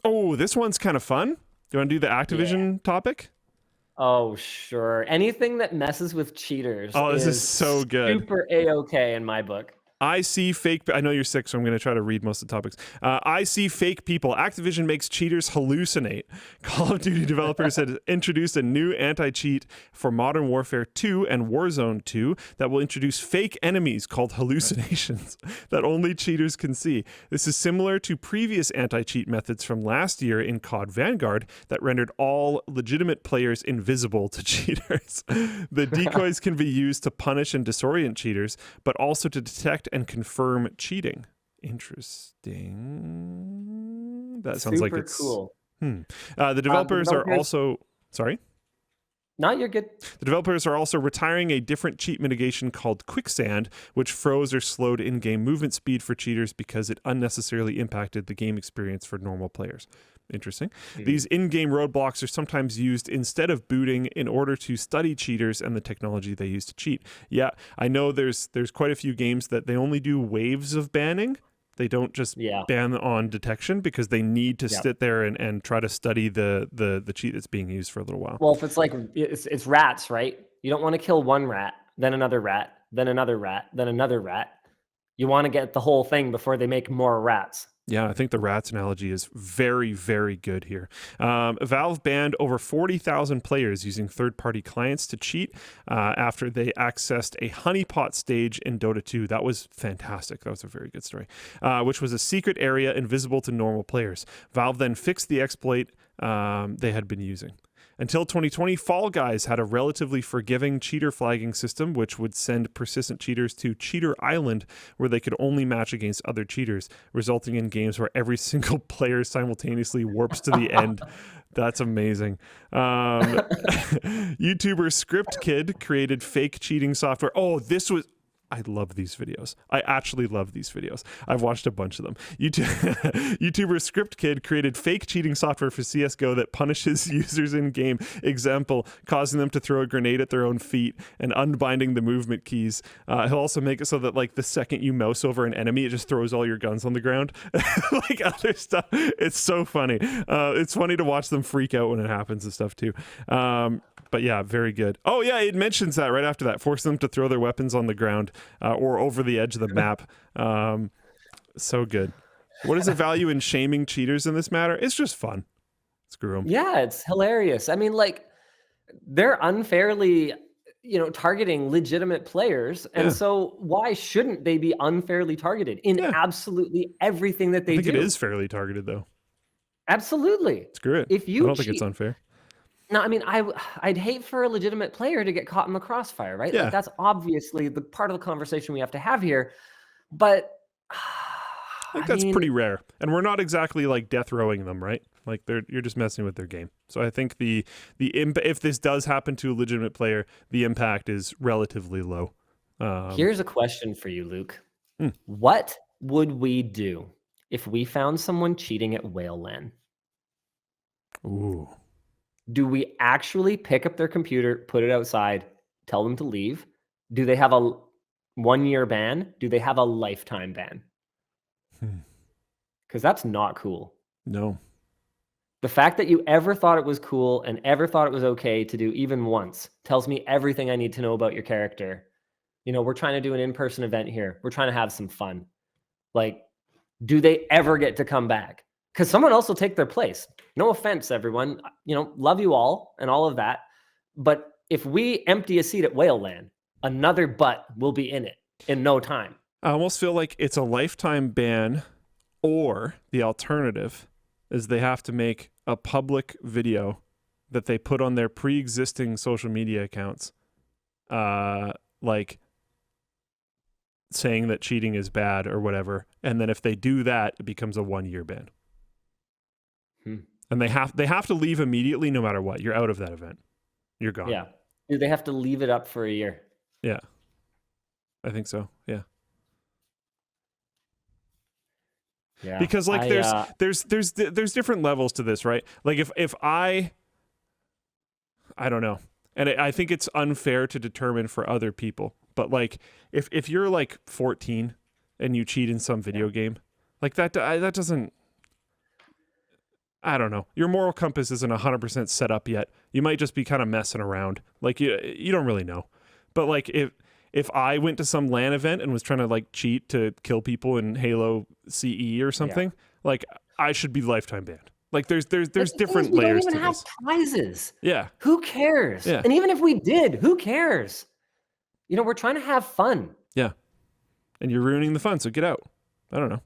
Oh, this one's kind of fun. Do you want to do the Activision topic? Oh, sure. Anything that messes with cheaters Oh, this is is so good. super A-okay in my book. I see fake. I know you're sick, so I'm going to try to read most of the topics. I see fake people. Activision makes cheaters hallucinate. Call of Duty developers had introduced a new anti-cheat for Modern Warfare 2 and Warzone 2 that will introduce fake enemies called hallucinations that only cheaters can see. This is similar to previous anti-cheat methods from last year in COD Vanguard that rendered all legitimate players invisible to cheaters. The decoys can be used to punish and disorient cheaters, but also to detect and confirm cheating. Interesting. That sounds like it's cool. The developers are also sorry. No, you're good. The developers are also retiring a different cheat mitigation called Quicksand, which froze or slowed in-game movement speed for cheaters because it unnecessarily impacted the game experience for normal players. Interesting. These in-game roadblocks are sometimes used instead of booting in order to study cheaters and the technology they use to cheat. Yeah, I know there's quite a few games that they only do waves of banning. They don't just ban on detection because they need to sit there and try to study the cheat that's being used for a little while. Well, if it's like it's rats, right? You don't want to kill one rat, then another rat, then another rat, then another rat. You want to get the whole thing before they make more rats. Yeah, I think the rats analogy is very, very good here. Valve banned over 40,000 players using third-party clients to cheat after they accessed a honeypot stage in Dota 2. That was fantastic. That was a very good story, which was a secret area invisible to normal players. Valve then fixed the exploit they had been using. Until 2020, Fall Guys had a relatively forgiving cheater flagging system, which would send persistent cheaters to Cheater Island, where they could only match against other cheaters, resulting in games where every single player simultaneously warps to the end. That's amazing. YouTuber Script Kid created fake cheating software. Oh, I love these videos. I actually love these videos. I've watched a bunch of them. YouTuber Script Kid created fake cheating software for CSGO that punishes users in game. Example, causing them to throw a grenade at their own feet and unbinding the movement keys. He'll also make it so that like the second you mouse over an enemy, it just throws all your guns on the ground. Like other stuff. It's so funny. It's funny to watch them freak out when it happens and stuff too. But yeah, very good. Oh yeah, it mentions that right after that. Force them to throw their weapons on the ground or over the edge of the map. So good. What is the value in shaming cheaters in this matter? It's just fun. Screw them. Yeah, it's hilarious. I mean, like, they're unfairly, targeting legitimate players. And so why shouldn't they be unfairly targeted in absolutely everything that they do? I think it is fairly targeted, though. Absolutely. Screw it. I don't think it's unfair. No, I mean, I'd hate for a legitimate player to get caught in the crossfire, right? Yeah. Like, that's obviously the part of the conversation we have to have here. But I think that's pretty rare. And we're not exactly like death rowing them, right? Like you're just messing with their game. So I think if this does happen to a legitimate player, the impact is relatively low. Here's a question for you, Luke. What would we do if we found someone cheating at Whaleland? Ooh. Do we actually pick up their computer, put it outside, tell them to leave? Do they have a 1-year ban? Do they have a lifetime ban? Because that's not cool. No. The fact that you ever thought it was cool and ever thought it was okay to do even once tells me everything I need to know about your character. We're trying to do an in-person event here. We're trying to have some fun. Like, do they ever get to come back? Because someone else will take their place. No offense, everyone. Love you all and all of that. But if we empty a seat at Whaleland, another butt will be in it in no time. I almost feel like it's a lifetime ban, or the alternative is they have to make a public video that they put on their pre-existing social media accounts, like saying that cheating is bad or whatever. And then if they do that, it becomes a 1-year ban. And they have to leave immediately no matter what. You're out of that event. You're gone. Yeah. Do they have to leave it up for a year? Yeah. I think so. Yeah. Yeah. Because like there's different levels to this, right? Like if I don't know. And I think it's unfair to determine for other people. But like if you're like 14 and you cheat in some video game, like that doesn't I don't know. Your moral compass isn't 100% set up yet. You might just be kind of messing around. Like you don't really know. But like if I went to some LAN event and was trying to like cheat to kill people in Halo CE or something, like I should be lifetime banned. Like there's different we layers don't to even have this. prizes. Yeah. Who cares? Yeah. And even if we did, who cares? You know, we're trying to have fun. Yeah. And you're ruining the fun, so get out. I don't know.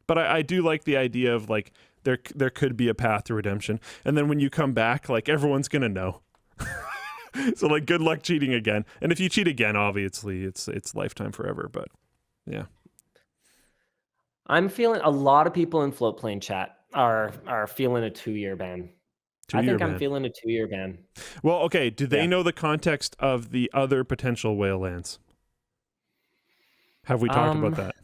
But I do like the idea of like there could be a path to redemption. And then when you come back, like everyone's gonna know. So like good luck cheating again. And if you cheat again, obviously it's lifetime forever. But yeah. I'm feeling a lot of people in Floatplane chat are feeling a 2-year ban. I think I'm feeling a 2-year ban. Well, okay. Do they know the context of the other potential whale lands? Have we talked about that?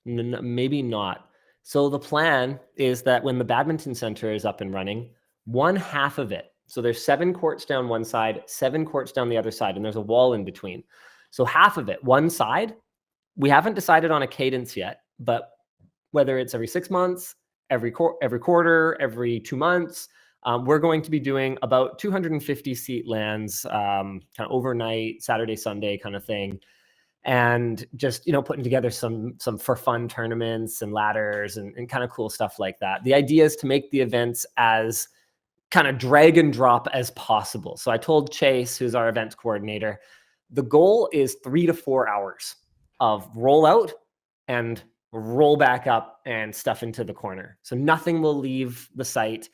Maybe not. So the plan is that when the badminton center is up and running, one half of it, so there's 7 courts down one side, 7 courts down the other side, and there's a wall in between. So half of it, one side, we haven't decided on a cadence yet, but whether it's every 6 months, every quarter, every 2 months, we're going to be doing about 250 seat lands, kind of overnight, Saturday, Sunday kind of thing. And just, putting together some for fun tournaments and ladders and kind of cool stuff like that. The idea is to make the events as kind of drag and drop as possible. So I told Chase, who's our events coordinator, the goal is 3 to 4 hours of rollout and roll back up and stuff into the corner. So nothing will leave the site.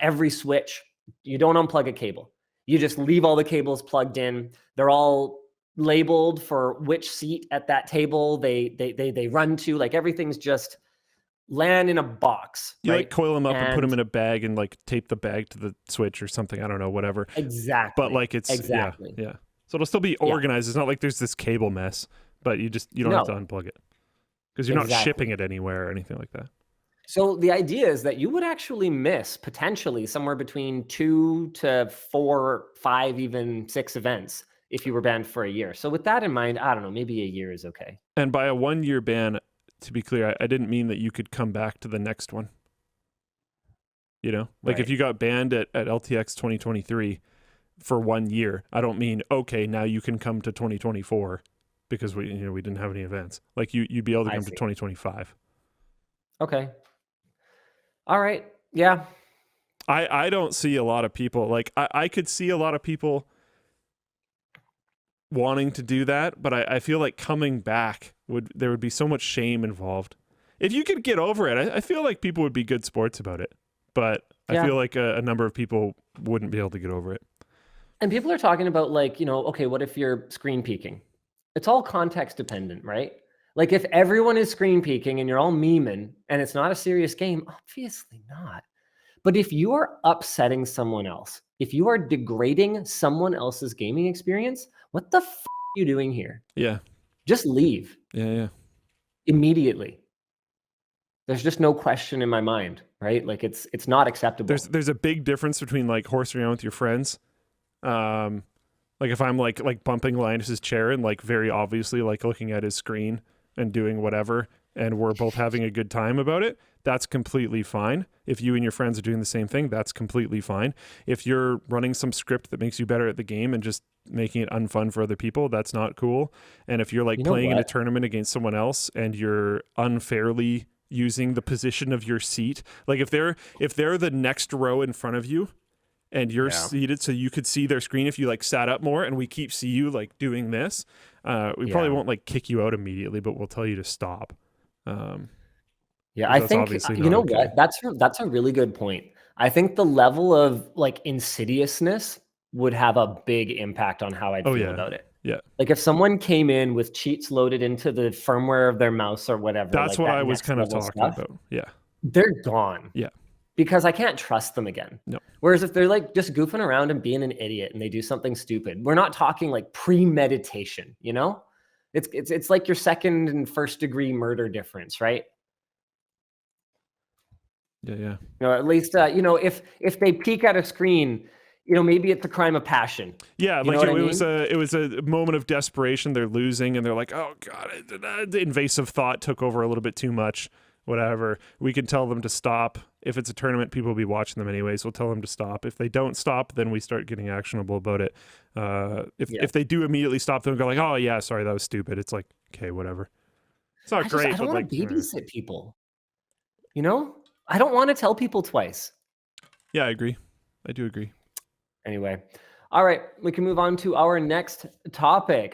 Every switch, you don't unplug a cable. You just leave all the cables plugged in. They're all labeled for which seat at that table they run to. Like everything's just land in a box. You right? like coil them up and put them in a bag and like tape the bag to the switch or something. I don't know, whatever. Exactly. But like it's exactly. Yeah. So it'll still be organized. It's not like there's this cable mess, but you don't have to unplug it because you're not shipping it anywhere or anything like that. So the idea is that you would actually miss potentially somewhere between 2 to 4, 5, even 6 events if you were banned for a year. So with that in mind, I don't know, maybe a year is okay. And by a 1-year ban, to be clear, I didn't mean that you could come back to the next one. Like if you got banned at LTX 2023 for 1 year, I don't mean, okay, now you can come to 2024 because we didn't have any events. Like you'd be able to come to 2025. Okay. All right. Yeah. I don't see a lot of people, like I could see a lot of people wanting to do that, but I feel like coming back there would be so much shame involved. If you could get over it, I feel like people would be good sports about it, but I feel like a number of people wouldn't be able to get over it. And people are talking about like, okay, what if you're screen peeking? It's all context dependent, right? Like if everyone is screen peeking and you're all memeing and it's not a serious game, obviously not. But if you are upsetting someone else, if you are degrading someone else's gaming experience, what the f are you doing here? Yeah. Just leave. Yeah. Immediately. There's just no question in my mind, right? Like it's not acceptable. There's a big difference between like horsing around with your friends. Like if I'm like bumping Linus's chair and like very obviously like looking at his screen and doing whatever, and we're both having a good time about it, that's completely fine. If you and your friends are doing the same thing, that's completely fine. If you're running some script that makes you better at the game and just making it unfun for other people, that's not cool. And if you're like playing in a tournament against someone else and you're unfairly using the position of your seat, like if they're the next row in front of you and you're seated so you could see their screen, if you like sat up more and we see you like doing this, we probably won't like kick you out immediately, but we'll tell you to stop. I think what, that's a really good point. I think the level of like insidiousness would have a big impact on how I'd feel about it. Yeah. Like if someone came in with cheats loaded into the firmware of their mouse or whatever. That's like what I was kind of talking about. Yeah. They're gone. Yeah. Because I can't trust them again. No. Whereas if they're like just goofing around and being an idiot and they do something stupid, we're not talking like premeditation, It's like your second and first degree murder difference, right? Yeah. At least if they peek at a screen, maybe it's a crime of passion. Yeah, like it was a moment of desperation. They're losing and they're like, oh god, the invasive thought took over a little bit too much. whatever. We can tell them to stop. If it's a tournament, people will be watching them anyways. We'll tell them to stop. If they don't stop, then we start getting actionable about it. If they do immediately stop, them and go like, oh yeah, sorry, that was stupid. It's like, okay, whatever. It's not great, I don't but want like, to babysit people. You know, I don't want to tell people twice. Yeah, I agree. I do agree. Anyway, all right, we can move on to our next topic.